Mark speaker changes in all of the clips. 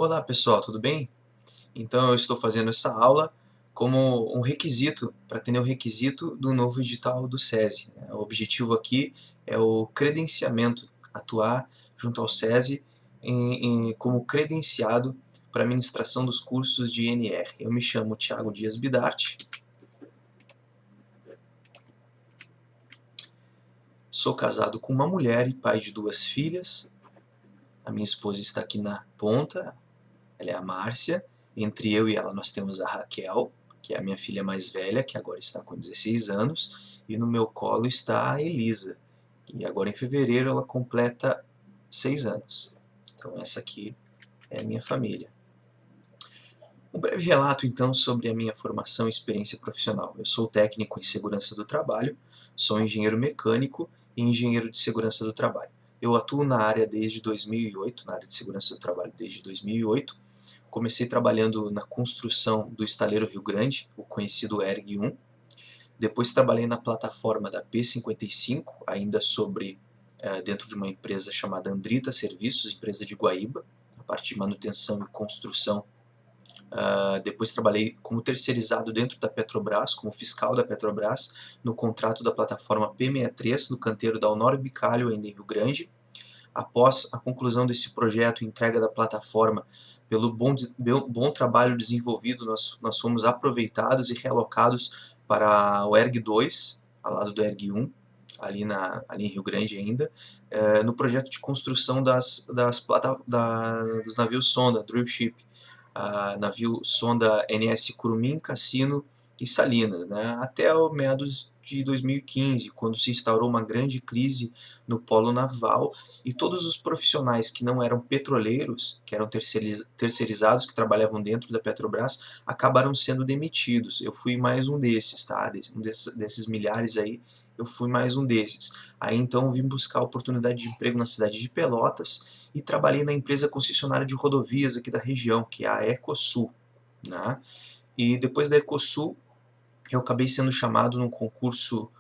Speaker 1: Olá pessoal, tudo bem? Então eu estou fazendo essa aula como um requisito, para atender o requisito do novo edital do SESI. O objetivo aqui é o credenciamento, atuar junto ao SESI como credenciado para a ministração dos cursos de INR. Eu me chamo Thiago Dias Bidart, sou casado com uma mulher e pai de 2 filhas. A minha esposa está aqui na ponta, ela é a Márcia. Entre eu e ela nós temos a Raquel, que é a minha filha mais velha, que agora está com 16 anos, e no meu colo está a Elisa, e agora em fevereiro ela completa 6 anos. Então essa aqui é a minha família. Um breve relato então sobre a minha formação e experiência profissional. Eu sou técnico em segurança do trabalho, sou engenheiro mecânico e engenheiro de segurança do trabalho. Eu atuo na área desde 2008, na área de segurança do trabalho desde 2008. Comecei trabalhando na construção do estaleiro Rio Grande, o conhecido ERG-1. Depois trabalhei na plataforma da P55, ainda dentro de uma empresa chamada Andrita Serviços, empresa de Guaíba, na parte de manutenção e construção. Depois trabalhei como terceirizado dentro da Petrobras, como fiscal da Petrobras, no contrato da plataforma P63, no canteiro da Honório Bicalho, ainda em Rio Grande. Após a conclusão desse projeto e entrega da plataforma, pelo bom trabalho desenvolvido, nós fomos aproveitados e realocados para o ERG-2, ao lado do ERG-1, ali em Rio Grande ainda, no projeto de construção dos navios sonda, drill ship, navio sonda NS Curumim, Cassino e Salinas, né, até meados de 2015, quando se instaurou uma grande crise no polo naval e todos os profissionais que não eram petroleiros, que eram terceirizados, que trabalhavam dentro da Petrobras, acabaram sendo demitidos. Eu fui mais um desses, tá? Desses milhares aí, eu fui mais um desses. Aí então vim buscar oportunidade de emprego na cidade de Pelotas e trabalhei na empresa concessionária de rodovias aqui da região, que é a Ecosul, né? E depois da Ecosul, eu acabei sendo chamado num concurso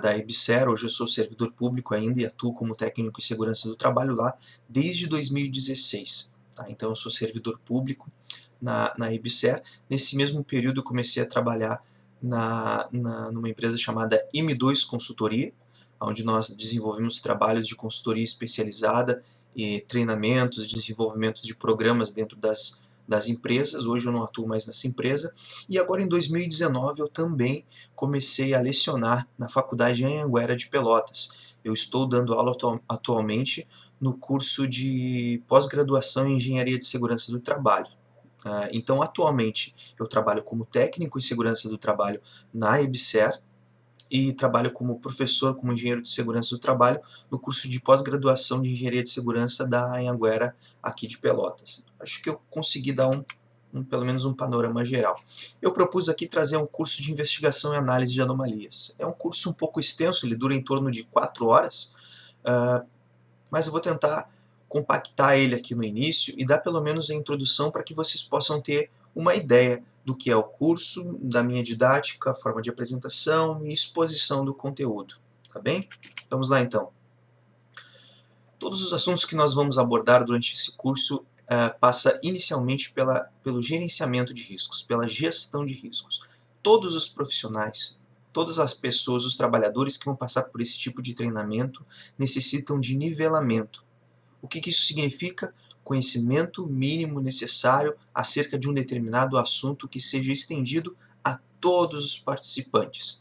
Speaker 1: da EBSER. Hoje eu sou servidor público ainda e atuo como técnico em segurança do trabalho lá desde 2016. Tá? Então eu sou servidor público na EBSER. Nesse mesmo período eu comecei a trabalhar numa empresa chamada M2 Consultoria, onde nós desenvolvemos trabalhos de consultoria especializada e treinamentos, desenvolvimento de programas dentro das empresas. Hoje eu não atuo mais nessa empresa. E agora em 2019 eu também comecei a lecionar na faculdade Anhanguera de Pelotas. Eu estou dando aula atualmente no curso de pós-graduação em Engenharia de Segurança do Trabalho. Então, atualmente, eu trabalho como técnico em segurança do trabalho na EBSER e trabalho como professor, como engenheiro de segurança do trabalho, no curso de pós-graduação de Engenharia de Segurança da Anhanguera, aqui de Pelotas. Acho que eu consegui dar pelo menos um panorama geral. Eu propus aqui trazer um curso de investigação e análise de anomalias. É um curso um pouco extenso, ele dura em torno de 4 horas, mas eu vou tentar compactar ele aqui no início e dar pelo menos a introdução para que vocês possam ter uma ideia do que é o curso, da minha didática, forma de apresentação e exposição do conteúdo. Tá bem? Vamos lá então. Todos os assuntos que nós vamos abordar durante esse curso passa inicialmente pelo gerenciamento de riscos, pela gestão de riscos. Todos os profissionais, todas as pessoas, os trabalhadores que vão passar por esse tipo de treinamento necessitam de nivelamento. O que isso significa? Conhecimento mínimo necessário acerca de um determinado assunto que seja estendido a todos os participantes.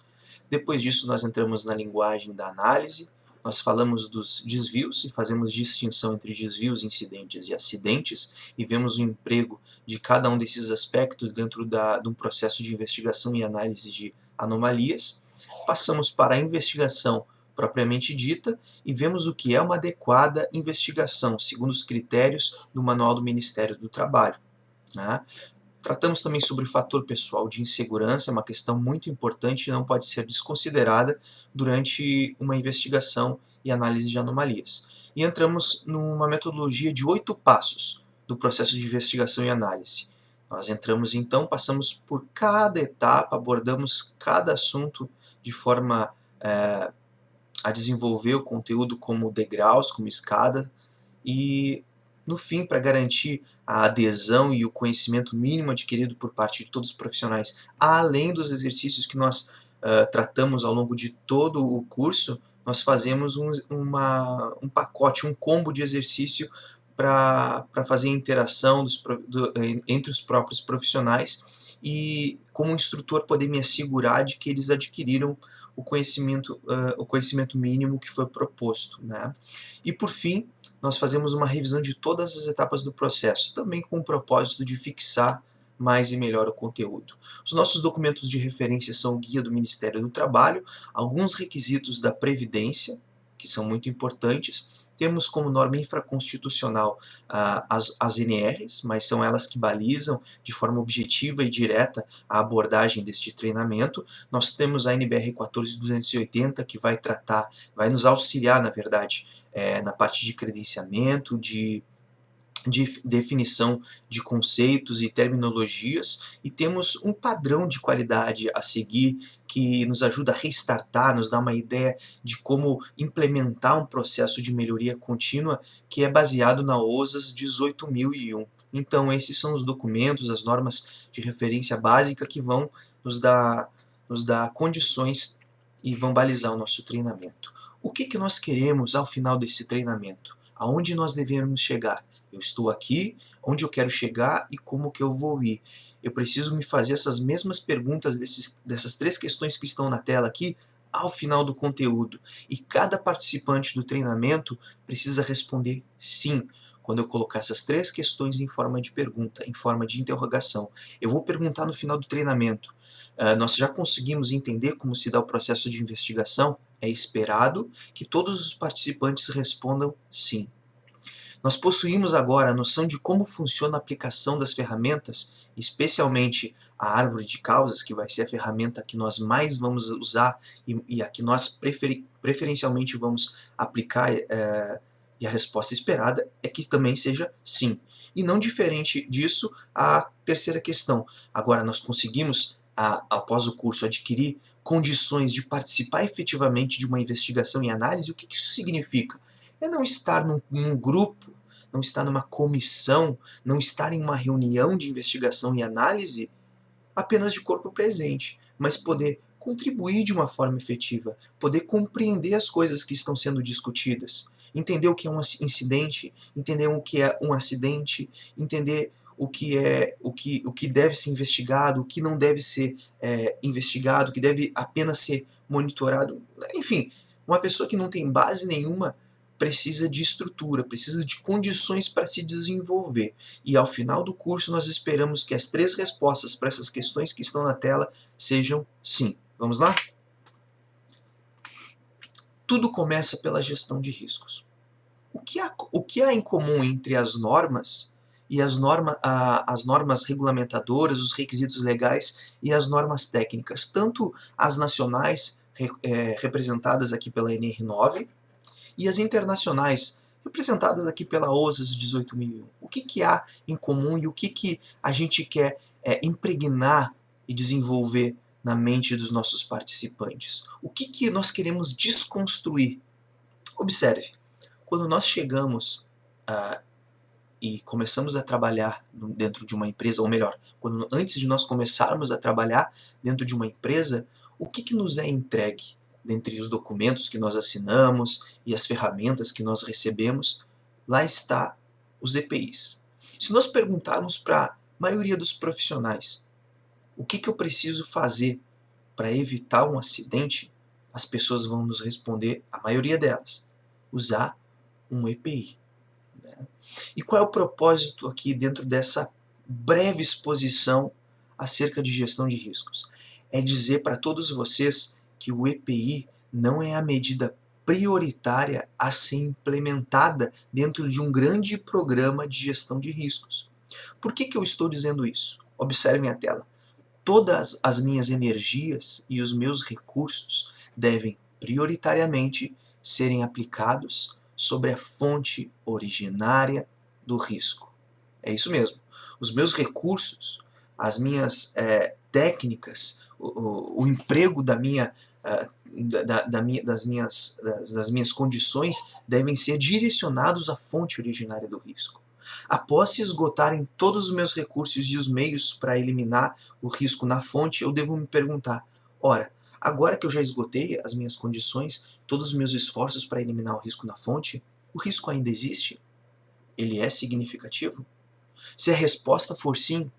Speaker 1: Depois disso, nós entramos na linguagem da análise, nós falamos dos desvios e fazemos distinção entre desvios, incidentes e acidentes e vemos o emprego de cada um desses aspectos dentro de um processo de investigação e análise de anomalias. Passamos para a investigação propriamente dita e vemos o que é uma adequada investigação, segundo os critérios do Manual do Ministério do Trabalho, né? Tratamos também sobre o fator pessoal de insegurança, uma questão muito importante e não pode ser desconsiderada durante uma investigação e análise de anomalias. E entramos numa metodologia de 8 passos do processo de investigação e análise. Nós entramos então, passamos por cada etapa, abordamos cada assunto de forma a desenvolver o conteúdo como degraus, como escada, e No fim, para garantir a adesão e o conhecimento mínimo adquirido por parte de todos os profissionais, além dos exercícios que nós tratamos ao longo de todo o curso, nós fazemos um pacote, um combo de exercício para fazer a interação entre os próprios profissionais e, como instrutor, poder me assegurar de que eles adquiriram o conhecimento mínimo que foi proposto, né? E, por fim, nós fazemos uma revisão de todas as etapas do processo, também com o propósito de fixar mais e melhor o conteúdo. Os nossos documentos de referência são o Guia do Ministério do Trabalho, alguns requisitos da Previdência, que são muito importantes. Temos como norma infraconstitucional as NRs, mas são elas que balizam de forma objetiva e direta a abordagem deste treinamento. Nós temos a NBR 14280, que vai nos auxiliar, na verdade, na parte de credenciamento, de definição de conceitos e terminologias, e temos um padrão de qualidade a seguir que nos ajuda a restartar, nos dá uma ideia de como implementar um processo de melhoria contínua que é baseado na OSAS 18001. Então esses são os documentos, as normas de referência básica que vão nos dar condições e vão balizar o nosso treinamento. O que nós queremos ao final desse treinamento? Aonde nós devemos chegar? Eu estou aqui, onde eu quero chegar e como que eu vou ir. Eu preciso me fazer essas mesmas perguntas dessas 3 questões que estão na tela aqui ao final do conteúdo. E cada participante do treinamento precisa responder sim, quando eu colocar essas 3 questões em forma de pergunta, em forma de interrogação. Eu vou perguntar no final do treinamento. Nós já conseguimos entender como se dá o processo de investigação? É esperado que todos os participantes respondam sim. Nós possuímos agora a noção de como funciona a aplicação das ferramentas, especialmente a árvore de causas, que vai ser a ferramenta que nós mais vamos usar e a que nós preferencialmente vamos aplicar, e a resposta esperada é que também seja sim. E não diferente disso, a terceira questão. Agora nós conseguimos, após o curso, adquirir condições de participar efetivamente de uma investigação e análise. O que isso significa? É não estar num grupo, não estar numa comissão, não estar em uma reunião de investigação e análise apenas de corpo presente, mas poder contribuir de uma forma efetiva, poder compreender as coisas que estão sendo discutidas, entender o que é um incidente, entender o que é um acidente, entender o que deve ser investigado, o que não deve ser investigado, o que deve apenas ser monitorado. Enfim, uma pessoa que não tem base nenhuma precisa de estrutura, precisa de condições para se desenvolver. E ao final do curso nós esperamos que as 3 respostas para essas questões que estão na tela sejam sim. Vamos lá? Tudo começa pela gestão de riscos. O que há em comum entre as normas e as normas regulamentadoras, os requisitos legais e as normas técnicas, tanto as nacionais, representadas aqui pela NR9, e as internacionais, representadas aqui pela OSAS 18001. O que há em comum e o que a gente quer impregnar e desenvolver na mente dos nossos participantes? O que nós queremos desconstruir? Observe, quando nós chegamos e começamos a trabalhar dentro de uma empresa, ou melhor, antes de nós começarmos a trabalhar dentro de uma empresa, o que nos é entregue? Dentre os documentos que nós assinamos e as ferramentas que nós recebemos, lá está os EPIs. Se nós perguntarmos para a maioria dos profissionais o que eu preciso fazer para evitar um acidente, as pessoas vão nos responder, a maioria delas, usar um EPI. Né? E qual é o propósito aqui dentro dessa breve exposição acerca de gestão de riscos? É dizer para todos vocês que o EPI não é a medida prioritária a ser implementada dentro de um grande programa de gestão de riscos. Por que eu estou dizendo isso? Observem a tela. Todas as minhas energias e os meus recursos devem prioritariamente serem aplicados sobre a fonte originária do risco. É isso mesmo. Os meus recursos, as minhas técnicas, o emprego das minhas condições devem ser direcionados à fonte originária do risco. Após se esgotarem todos os meus recursos e os meios para eliminar o risco na fonte, eu devo me perguntar, ora, agora que eu já esgotei as minhas condições, todos os meus esforços para eliminar o risco na fonte, o risco ainda existe? Ele é significativo? Se a resposta for sim,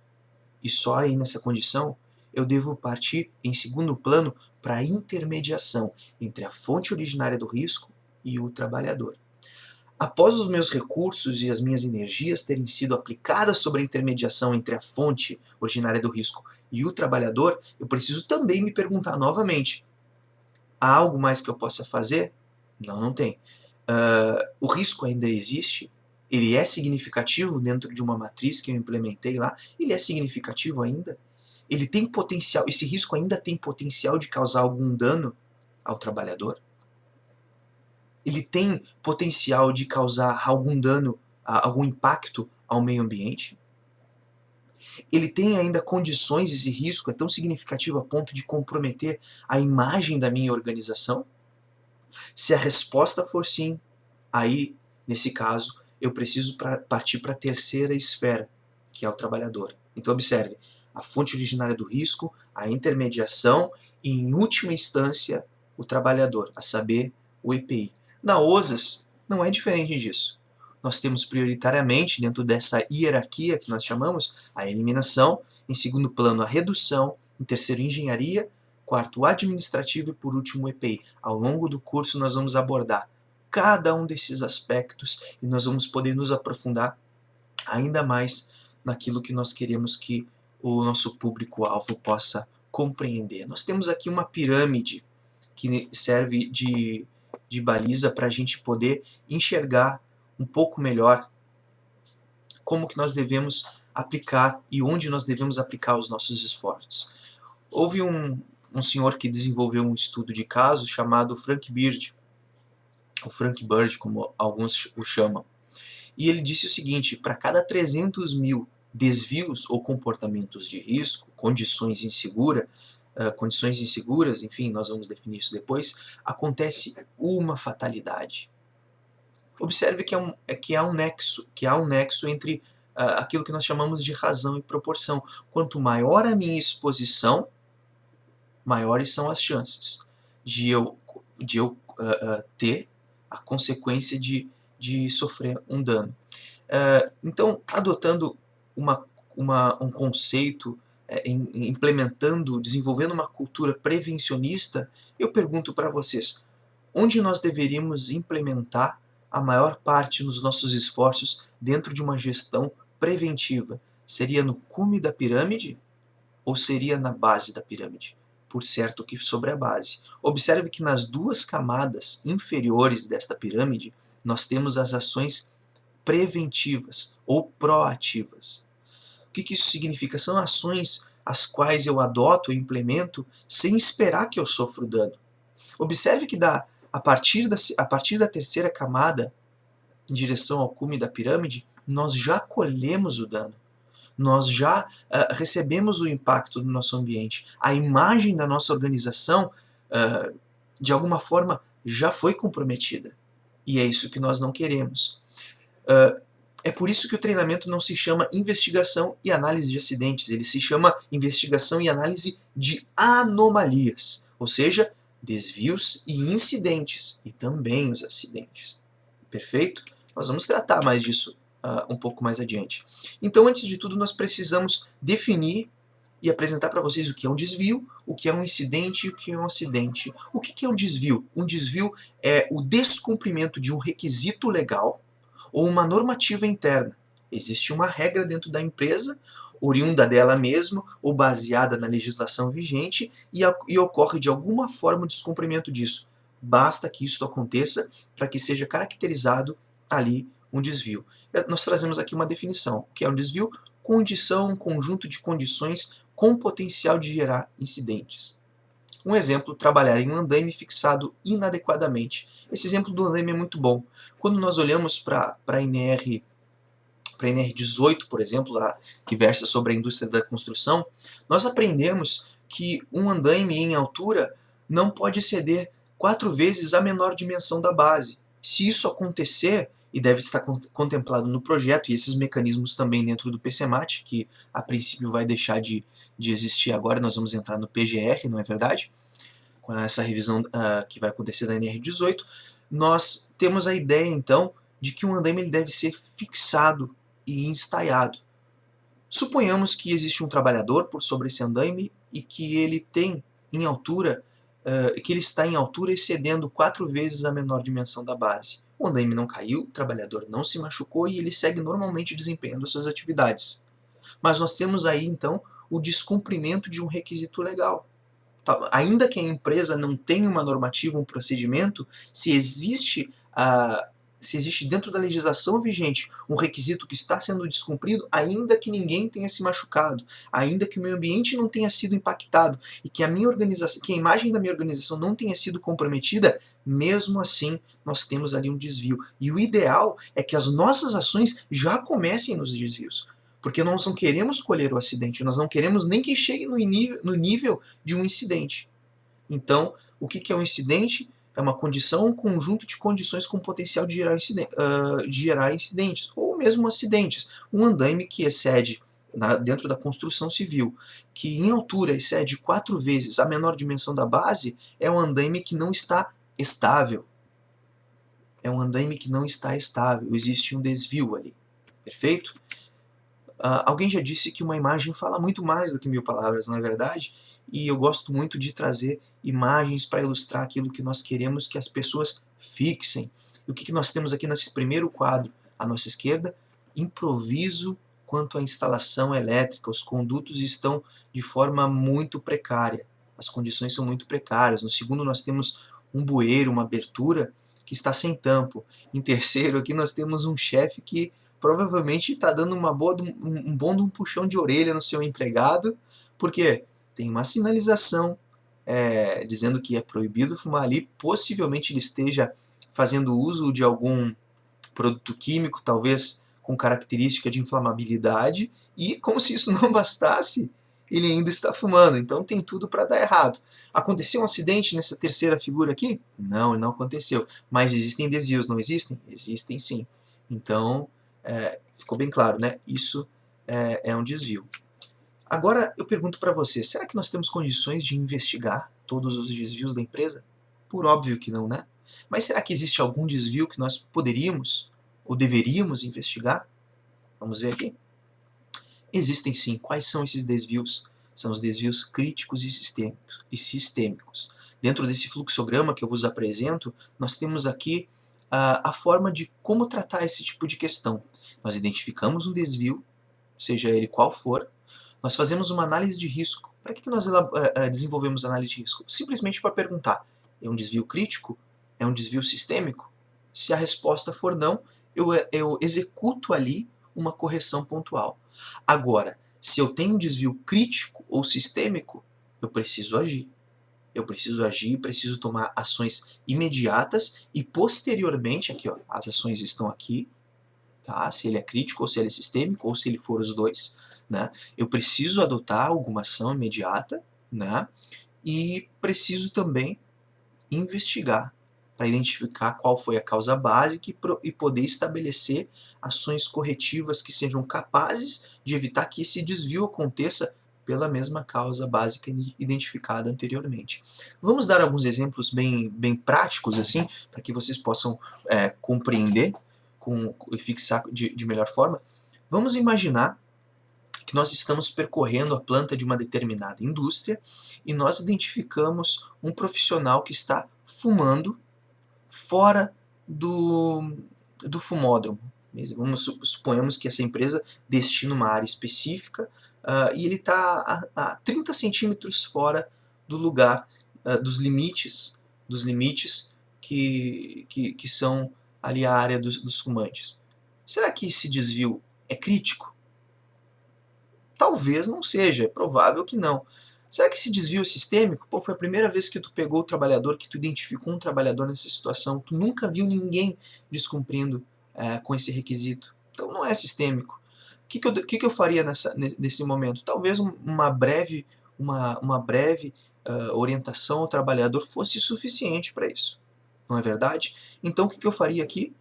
Speaker 1: e só aí nessa condição, eu devo partir, em segundo plano, para a intermediação entre a fonte originária do risco e o trabalhador. Após os meus recursos e as minhas energias terem sido aplicadas sobre a intermediação entre a fonte originária do risco e o trabalhador, eu preciso também me perguntar novamente, há algo mais que eu possa fazer? Não, não tem. O risco ainda existe? Ele é significativo dentro de uma matriz que eu implementei lá? Ele é significativo ainda? Ele tem potencial, esse risco ainda tem potencial de causar algum dano ao trabalhador? Ele tem potencial de causar algum dano, algum impacto ao meio ambiente? Ele tem ainda condições, esse risco é tão significativo a ponto de comprometer a imagem da minha organização? Se a resposta for sim, aí, nesse caso, eu preciso partir para a terceira esfera, que é o trabalhador. Então observe, a fonte originária do risco, a intermediação e, em última instância, o trabalhador, a saber, o EPI. Na OSAS, não é diferente disso. Nós temos prioritariamente, dentro dessa hierarquia que nós chamamos, a eliminação, em segundo plano a redução, em terceiro engenharia, quarto administrativo e por último o EPI. Ao longo do curso nós vamos abordar cada um desses aspectos e nós vamos poder nos aprofundar ainda mais naquilo que nós queremos que o nosso público-alvo possa compreender. Nós temos aqui uma pirâmide que serve de baliza para a gente poder enxergar um pouco melhor como que nós devemos aplicar e onde nós devemos aplicar os nossos esforços. Houve um senhor que desenvolveu um estudo de caso chamado Frank Bird, ou Frank Bird, como alguns o chamam. E ele disse o seguinte, para cada 300 mil desvios ou comportamentos de risco, condições inseguras, enfim, nós vamos definir isso depois, acontece uma fatalidade. Observe que há um nexo entre aquilo que nós chamamos de razão e proporção. Quanto maior a minha exposição, maiores são as chances de eu ter a consequência de sofrer um dano. Então, adotando um conceito, implementando, desenvolvendo uma cultura prevencionista, eu pergunto para vocês, onde nós deveríamos implementar a maior parte dos nossos esforços dentro de uma gestão preventiva? Seria no cume da pirâmide ou seria na base da pirâmide? Por certo que sobre a base. Observe que nas duas camadas inferiores desta pirâmide, nós temos as ações preventivas ou proativas. O que isso significa? São ações as quais eu adoto e implemento sem esperar que eu sofra o dano. Observe que a partir da terceira camada, em direção ao cume da pirâmide, nós já colhemos o dano. Nós já recebemos o impacto do nosso ambiente. A imagem da nossa organização, de alguma forma, já foi comprometida. E é isso que nós não queremos. É por isso que o treinamento não se chama investigação e análise de acidentes, ele se chama investigação e análise de anomalias, ou seja, desvios e incidentes, e também os acidentes. Perfeito? Nós vamos tratar mais disso um pouco mais adiante. Então, antes de tudo, nós precisamos definir e apresentar para vocês o que é um desvio, o que é um incidente e o que é um acidente. O que é um desvio? Um desvio é o descumprimento de um requisito legal ou uma normativa interna. Existe uma regra dentro da empresa, oriunda dela mesma ou baseada na legislação vigente e ocorre de alguma forma o descumprimento disso. Basta que isso aconteça para que seja caracterizado ali um desvio. Nós trazemos aqui uma definição. O que é um desvio? Condição, um conjunto de condições com potencial de gerar incidentes. Um exemplo, trabalhar em um andaime fixado inadequadamente. Esse exemplo do andaime é muito bom. Quando nós olhamos para a NR18, por exemplo, que versa sobre a indústria da construção, nós aprendemos que um andaime em altura não pode exceder 4 vezes a menor dimensão da base. Se isso acontecer, e deve estar contemplado no projeto, e esses mecanismos também dentro do PCMAT, que a princípio vai deixar de existir agora, nós vamos entrar no PGR, não é verdade? Com essa revisão que vai acontecer da NR18, nós temos a ideia, então, de que um andaime ele deve ser fixado e estaiado. Suponhamos que existe um trabalhador sobre esse andaime e que ele tem em altura, que ele está em altura excedendo 4 vezes a menor dimensão da base. O andaime não caiu, o trabalhador não se machucou e ele segue normalmente desempenhando suas atividades. Mas nós temos aí, então, o descumprimento de um requisito legal. Ainda que a empresa não tenha uma normativa, um procedimento, se existe dentro da legislação vigente um requisito que está sendo descumprido, ainda que ninguém tenha se machucado, ainda que o meio ambiente não tenha sido impactado e que a imagem da minha organização não tenha sido comprometida, mesmo assim nós temos ali um desvio. E o ideal é que as nossas ações já comecem nos desvios. Porque nós não queremos colher o acidente, nós não queremos nem que chegue no nível de um incidente. Então, o que é um incidente? É uma condição, um conjunto de condições com potencial de gerar incidentes, ou mesmo acidentes. Um andaime que excede, dentro da construção civil, que em altura excede 4 vezes a menor dimensão da base, é um andaime que não está estável. É um andaime que não está estável, existe um desvio ali. Perfeito? Alguém já disse que uma imagem fala muito mais do que 1000 palavras, não é verdade? E eu gosto muito de trazer imagens para ilustrar aquilo que nós queremos que as pessoas fixem. E o que nós temos aqui nesse primeiro quadro, à nossa esquerda? Improviso quanto à instalação elétrica. Os condutos estão de forma muito precária. As condições são muito precárias. No segundo nós temos um bueiro, uma abertura que está sem tampo. Em terceiro aqui nós temos um chefe que provavelmente está dando um bom puxão de orelha no seu empregado, porque tem uma sinalização dizendo que é proibido fumar ali, possivelmente ele esteja fazendo uso de algum produto químico, talvez com característica de inflamabilidade, e como se isso não bastasse, ele ainda está fumando, então tem tudo para dar errado. Aconteceu um acidente nessa terceira figura aqui? Não, não aconteceu, mas existem desvios, não existem? Existem sim. Então, ficou bem claro, né? Isso é um desvio. Agora eu pergunto para você, será que nós temos condições de investigar todos os desvios da empresa? Por óbvio que não, né? Mas será que existe algum desvio que nós poderíamos ou deveríamos investigar? Vamos ver aqui. Existem sim. Quais são esses desvios? São os desvios críticos e sistêmicos. Dentro desse fluxograma que eu vos apresento, nós temos aqui a forma de como tratar esse tipo de questão. Nós identificamos um desvio, seja ele qual for, nós fazemos uma análise de risco. Para que nós desenvolvemos análise de risco? Simplesmente para perguntar, é um desvio crítico? É um desvio sistêmico? Se a resposta for não, eu executo ali uma correção pontual. Agora, se eu tenho um desvio crítico ou sistêmico, eu preciso agir. Eu preciso agir, preciso tomar ações imediatas e posteriormente, aqui ó, as ações estão aqui, tá? Se ele é crítico ou se ele é sistêmico ou se ele for os dois, né? Eu preciso adotar alguma ação imediata, né? E preciso também investigar para identificar qual foi a causa básica e poder estabelecer ações corretivas que sejam capazes de evitar que esse desvio aconteça pela mesma causa básica identificada anteriormente. Vamos dar alguns exemplos bem práticos, assim, para que vocês possam compreender e fixar de melhor forma. Vamos imaginar que nós estamos percorrendo a planta de uma determinada indústria e nós identificamos um profissional que está fumando fora do fumódromo. Suponhamos que essa empresa destina uma área específica e ele está a 30 centímetros fora do lugar, dos limites que são ali a área dos fumantes. Será que esse desvio é crítico? Talvez não seja, é provável que não. Será que esse desvio é sistêmico? Pô, foi a primeira vez que tu pegou o trabalhador, que tu identificou um trabalhador nessa situação, tu nunca viu ninguém descumprindo com esse requisito. Então não é sistêmico. O que eu faria nesse momento? Talvez uma breve orientação ao trabalhador fosse suficiente para isso. Não é verdade? Então o que eu faria aqui?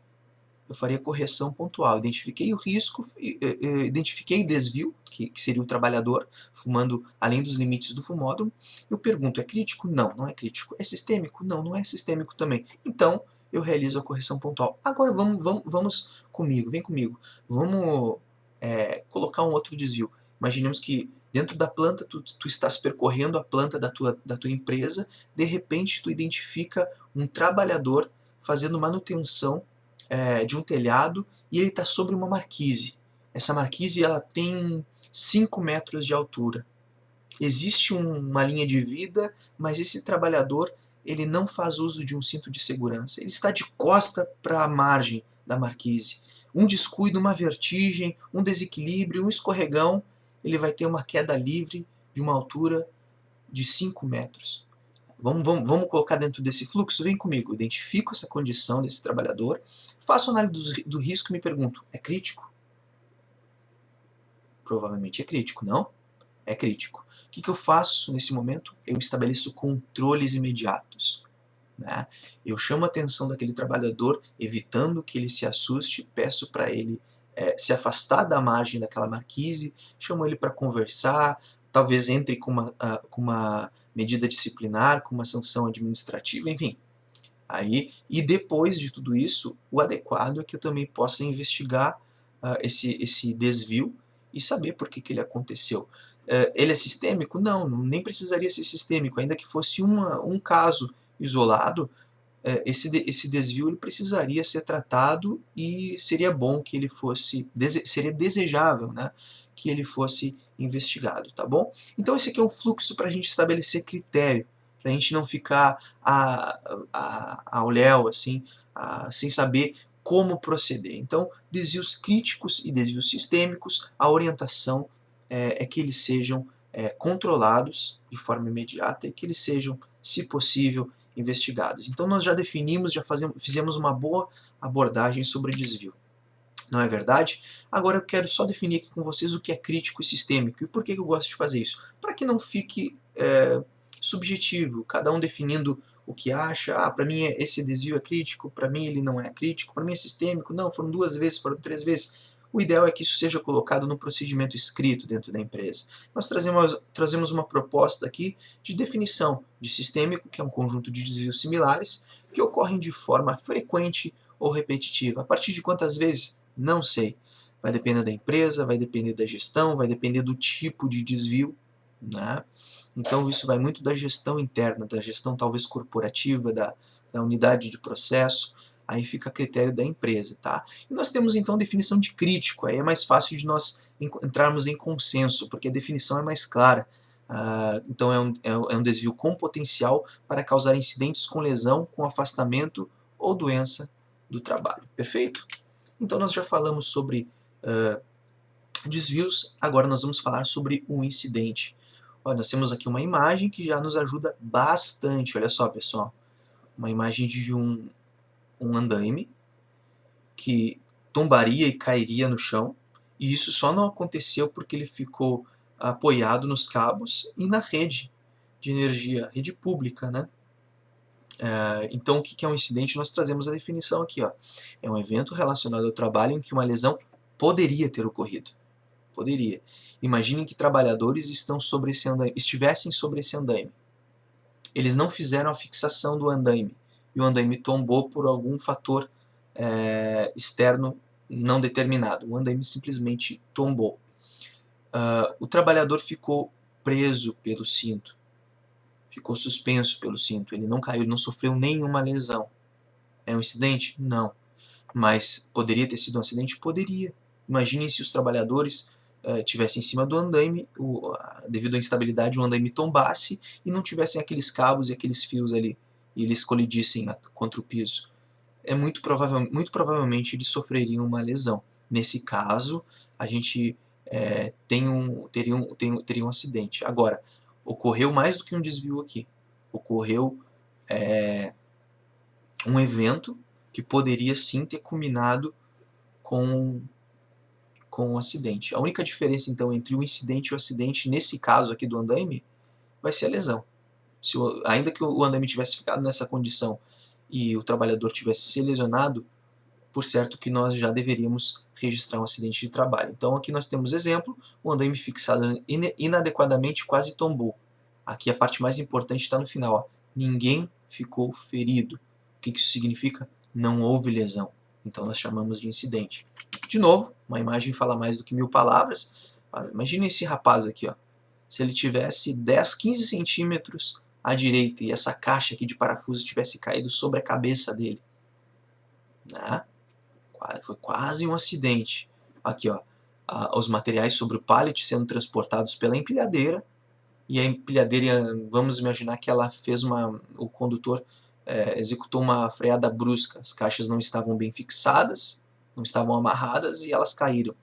Speaker 1: eu faria correção pontual. Identifiquei o risco, identifiquei o desvio, que seria o trabalhador fumando além dos limites do fumódromo. Eu pergunto, é crítico? Não, não é crítico. É sistêmico? Não, não é sistêmico também. Então, eu realizo a correção pontual. Agora vamos comigo, vem comigo. Vamos colocar um outro desvio. Imaginemos que dentro da planta, tu estás percorrendo a planta da tua empresa, de repente tu identifica um trabalhador fazendo manutenção de um telhado e ele está sobre uma marquise. Essa marquise ela tem 5 metros de altura. Existe uma linha de vida, mas esse trabalhador ele não faz uso de um cinto de segurança. Ele está de costa para a margem da marquise. Um descuido, uma vertigem, um desequilíbrio, um escorregão, ele vai ter uma queda livre de uma altura de 5 metros. Vamos colocar dentro desse fluxo? Vem comigo. Identifico essa condição desse trabalhador, faço análise do risco e me pergunto, é crítico? Provavelmente é crítico, não? É crítico. O que eu faço nesse momento? Eu estabeleço controles imediatos. Né? Eu chamo a atenção daquele trabalhador, evitando que ele se assuste, peço para ele se afastar da margem daquela marquise, chamo ele para conversar, talvez entre com uma medida disciplinar, com uma sanção administrativa, enfim. E depois de tudo isso, o adequado é que eu também possa investigar esse desvio e saber por que ele aconteceu. Ele é sistêmico? Não, nem precisaria ser sistêmico, ainda que fosse um caso isolado, esse desvio ele precisaria ser tratado e seria bom que ele fosse, seria desejável, né, que ele fosse investigado, tá bom? Então esse aqui é um fluxo para a gente estabelecer critério, para a gente não ficar ao léu, assim, sem saber como proceder. Então, desvios críticos e desvios sistêmicos, a orientação é que eles sejam controlados de forma imediata e que eles sejam, se possível, investigados. Então nós já definimos, fizemos uma boa abordagem sobre desvio. Não é verdade? Agora eu quero só definir aqui com vocês o que é crítico e sistêmico e por que eu gosto de fazer isso. Para que não fique subjetivo, cada um definindo o que acha. Para mim esse desvio é crítico, para mim ele não é crítico, para mim é sistêmico. Não, foram 2 vezes, foram 3 vezes. O ideal é que isso seja colocado no procedimento escrito dentro da empresa. Nós trazemos uma proposta aqui de definição de sistêmico, que é um conjunto de desvios similares, que ocorrem de forma frequente ou repetitiva. A partir de quantas vezes? Não sei. Vai depender da empresa, vai depender da gestão, vai depender do tipo de desvio, né? Então isso vai muito da gestão interna, da gestão talvez corporativa, da unidade de processo, aí fica a critério da empresa, tá? E nós temos então a definição de crítico, aí é mais fácil de nós entrarmos em consenso, porque a definição é mais clara. Então é um desvio com potencial para causar incidentes com lesão, com afastamento ou doença do trabalho. Perfeito? Então nós já falamos sobre desvios, agora nós vamos falar sobre um incidente. Olha, nós temos aqui uma imagem que já nos ajuda bastante, olha só pessoal, uma imagem de um andaime que tombaria e cairia no chão, e isso só não aconteceu porque ele ficou apoiado nos cabos e na rede de energia, rede pública, né? Então o que é um incidente? Nós trazemos a definição aqui, ó. É um evento relacionado ao trabalho em que uma lesão poderia ter ocorrido. Poderia. Imaginem que trabalhadores estivessem sobre esse andaime. Eles não fizeram a fixação do andaime e o andaime tombou por algum fator externo não determinado. O andaime simplesmente tombou. O trabalhador ficou preso pelo cinto, ficou suspenso pelo cinto. Ele não caiu, ele não sofreu nenhuma lesão. É um incidente? Não. Mas poderia ter sido um acidente? Poderia. Imaginem se os trabalhadores tivessem em cima do andaime, devido à instabilidade, o andaime tombasse e não tivessem aqueles cabos e aqueles fios ali, e eles colidissem contra o piso. Muito provavelmente eles sofreriam uma lesão. Nesse caso, a gente teria um acidente. Agora, ocorreu mais do que um desvio aqui. Ocorreu um evento que poderia sim ter culminado com um acidente. A única diferença, então, entre o incidente e o acidente, nesse caso aqui do andaime, vai ser a lesão. Ainda que o andaime tivesse ficado nessa condição e o trabalhador tivesse se lesionado, por certo que nós já deveríamos registrar um acidente de trabalho. Então aqui nós temos exemplo, o andaime fixado inadequadamente quase tombou. Aqui a parte mais importante está no final, ó. Ninguém ficou ferido. O que isso significa? Não houve lesão. Então nós chamamos de incidente. De novo, uma imagem fala mais do que 1000 palavras. Imagine esse rapaz aqui, ó. Se ele tivesse 10, 15 centímetros à direita e essa caixa aqui de parafuso tivesse caído sobre a cabeça dele, né? Foi quase um acidente. Aqui, ó, os materiais sobre o pallet sendo transportados pela empilhadeira, e a empilhadeira, vamos imaginar que ela fez o condutor executou uma freada brusca, as caixas não estavam bem fixadas, não estavam amarradas e elas caíram.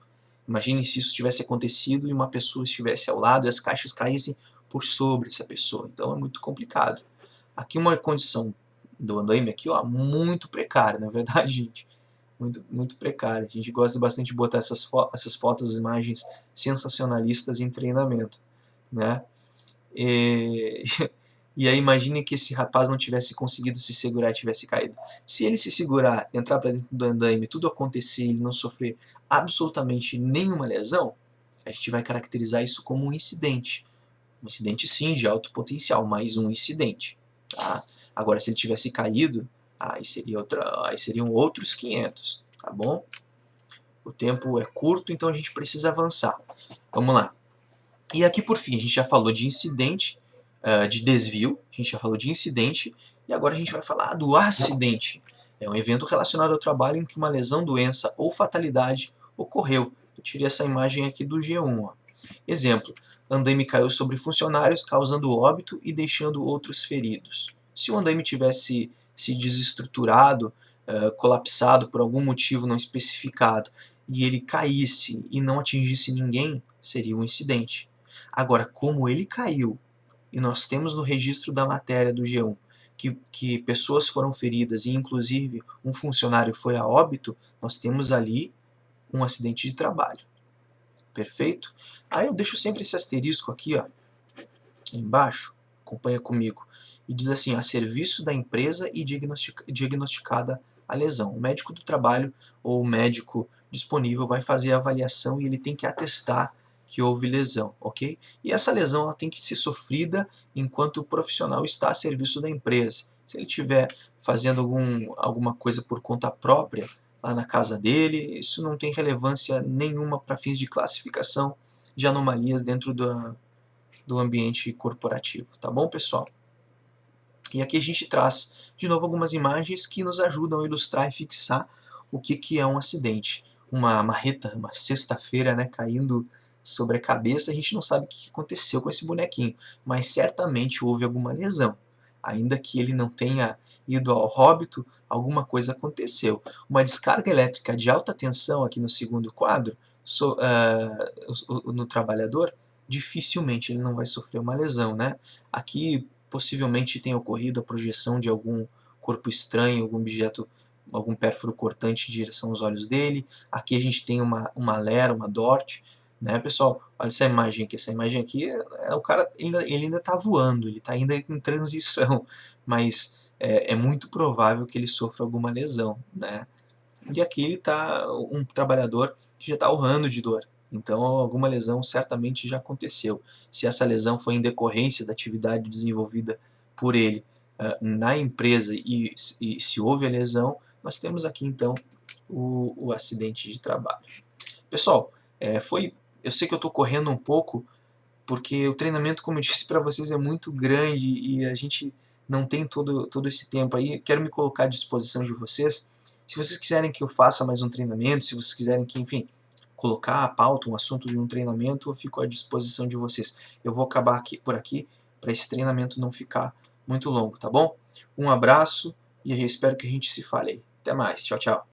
Speaker 1: Imagine se isso tivesse acontecido e uma pessoa estivesse ao lado e as caixas caíssem por sobre essa pessoa. Então é muito complicado. Aqui uma condição do andaime aqui, ó, muito precária, na verdade, gente. Muito precária. A gente gosta bastante de botar essas fotos, imagens sensacionalistas em treinamento, né? E aí imagine que esse rapaz não tivesse conseguido se segurar e tivesse caído. Se ele se segurar, entrar para dentro do andaime, tudo acontecer e ele não sofrer absolutamente nenhuma lesão, a gente vai caracterizar isso como um incidente. Um incidente sim, de alto potencial, mas um incidente. Tá? Agora, se ele tivesse caído, aí seriam outros 500, tá bom? O tempo é curto, então a gente precisa avançar. Vamos lá. E aqui, por fim, a gente já falou de incidente, de desvio, a gente já falou de incidente, e agora a gente vai falar do acidente. É um evento relacionado ao trabalho em que uma lesão, doença ou fatalidade ocorreu. Eu tirei essa imagem aqui do G1. Ó. Exemplo, andaime caiu sobre funcionários, causando óbito e deixando outros feridos. Se o andaime tivesse se desestruturado, colapsado por algum motivo não especificado, e ele caísse e não atingisse ninguém, seria um incidente. Agora, como ele caiu, e nós temos no registro da matéria do G1 que pessoas foram feridas e inclusive um funcionário foi a óbito, nós temos ali um acidente de trabalho. Perfeito? Aí eu deixo sempre esse asterisco aqui, ó, embaixo, acompanha comigo, e diz assim, a serviço da empresa e diagnosticada a lesão. O médico do trabalho ou o médico disponível vai fazer a avaliação e ele tem que atestar que houve lesão, ok? E essa lesão ela tem que ser sofrida enquanto o profissional está a serviço da empresa. Se ele estiver fazendo alguma coisa por conta própria, lá na casa dele, isso não tem relevância nenhuma para fins de classificação de anomalias dentro do ambiente corporativo, tá bom, pessoal? E aqui a gente traz, de novo, algumas imagens que nos ajudam a ilustrar e fixar o que é um acidente. Uma marreta, uma sexta-feira, né, caindo sobre a cabeça, a gente não sabe o que aconteceu com esse bonequinho, mas certamente houve alguma lesão. Ainda que ele não tenha ido ao óbito, alguma coisa aconteceu. Uma descarga elétrica de alta tensão, aqui no segundo quadro, no trabalhador, dificilmente ele não vai sofrer uma lesão, né? Aqui possivelmente tenha ocorrido a projeção de algum corpo estranho, algum objeto, algum pérfuro cortante em direção aos olhos dele. Aqui a gente tem uma lera, uma DORT, né, pessoal? Olha essa imagem aqui. Essa imagem aqui, o cara ele ainda está voando, ele está ainda em transição, mas é muito provável que ele sofra alguma lesão, né? E aqui ele está um trabalhador que já está urrando de dor. Então, alguma lesão certamente já aconteceu. Se essa lesão foi em decorrência da atividade desenvolvida por ele na empresa e se houve a lesão, nós temos aqui então o acidente de trabalho. Pessoal, eu sei que eu estou correndo um pouco, porque o treinamento, como eu disse para vocês, é muito grande e a gente não tem todo esse tempo aí. Quero me colocar à disposição de vocês. Se vocês quiserem que eu faça mais um treinamento, se vocês quiserem que, enfim, colocar a pauta, um assunto de um treinamento, eu fico à disposição de vocês. Eu vou acabar por aqui, para esse treinamento não ficar muito longo, tá bom? Um abraço e eu espero que a gente se fale aí. Até mais. Tchau, tchau.